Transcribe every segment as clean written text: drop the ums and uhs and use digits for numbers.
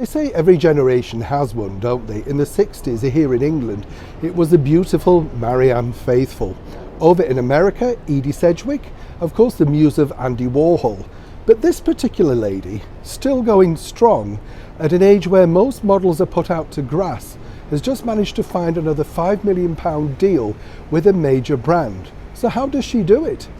They say every generation has one, don't they? In the 60s here in England, it was the beautiful Marianne Faithfull. Over in America, Edie Sedgwick, of course the muse of Andy Warhol. But this particular lady, still going strong, at an age where most models are put out to grass, has just managed to find another £5 million deal with a major brand. So how does she do it?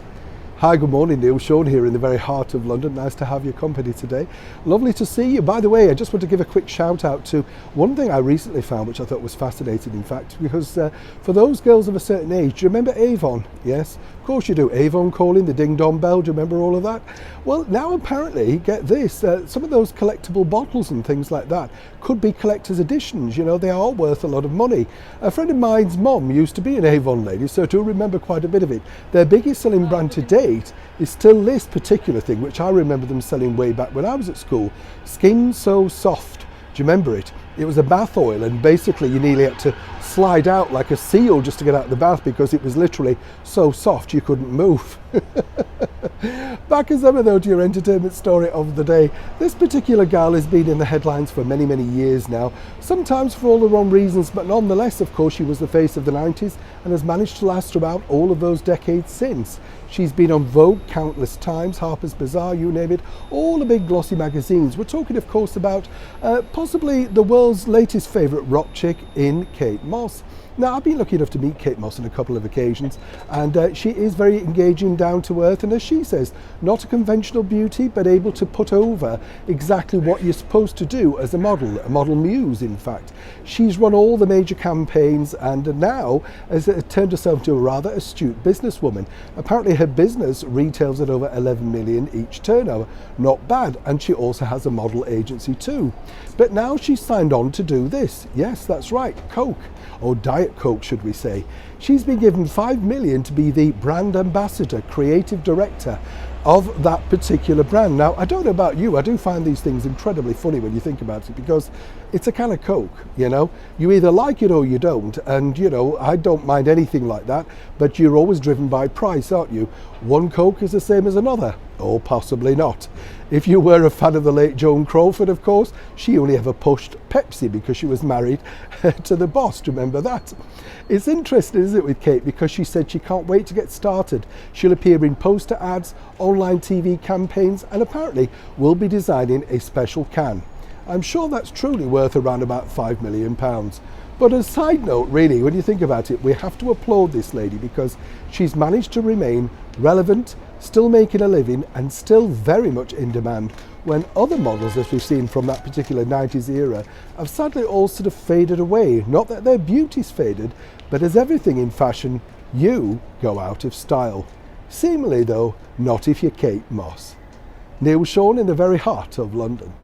Hi, good morning, Neil. Sean here in the very heart of London. Nice to have your company today. Lovely to see you. By the way, I just want to give a quick shout out to one thing I recently found, which I thought was fascinating, in fact, because for those girls of a certain age, do you remember Avon? Yes, of course you do. Avon calling, the ding dong bell. Do you remember all of that? Well, now apparently, get this, some of those collectible bottles and things like that could be collector's editions. You know, they are worth a lot of money. A friend of mine's mom used to be an Avon lady, so I do remember quite a bit of it. Their biggest selling brand to date is still this particular thing, which I remember them selling way back when I was at school. Skin So Soft. Do you remember it? It was a bath oil, and basically you nearly had to slide out like a seal just to get out of the bath because it was literally so soft you couldn't move. Back as ever though to your entertainment story of the day. This particular gal has been in the headlines for many years now, sometimes for all the wrong reasons, but nonetheless, of course, she was the face of the 90s and has managed to last throughout all of those decades since. She's been on Vogue countless times, Harper's Bazaar, you name it, all the big glossy magazines. We're talking, of course, about possibly the world's latest favourite rock chick in Kate Moss. Now, I've been lucky enough to meet Kate Moss on a couple of occasions, and she is very engaging, down to earth, and as she says, not a conventional beauty, but able to put over exactly what you're supposed to do as a model muse, in fact. She's run all the major campaigns and now has turned herself into a rather astute businesswoman. Apparently her business retails at over 11 million each turnover. Not bad, and she also has a model agency too. But now she's signed on to do this. Yes, that's right, Coke, or Diet Coke should we say. She's been given $5 million to be the brand ambassador, creative director of that particular brand. Now, I don't know about you, I do find these things incredibly funny when you think about it, because it's a can of Coke, you know. You either like it or you don't, and you know, I don't mind anything like that, but you're always driven by price, aren't you? One Coke is the same as another, or possibly not. If you were a fan of the late Joan Crawford, of course, she only ever pushed Pepsi because she was married to the boss. Do you remember that? It's interesting, isn't it, with Kate, because she said she can't wait to get started. She'll appear in poster ads, online TV campaigns, and apparently will be designing a special can. I'm sure that's truly worth around about £5 million. But as a side note, really, when you think about it, we have to applaud this lady because she's managed to remain relevant, still making a living, and still very much in demand, when other models, as we've seen from that particular 90s era, have sadly all sort of faded away. Not that their beauty's faded, but as everything in fashion, you go out of style. Seemingly though, not if you're Kate Moss. Neil Sean in the very heart of London.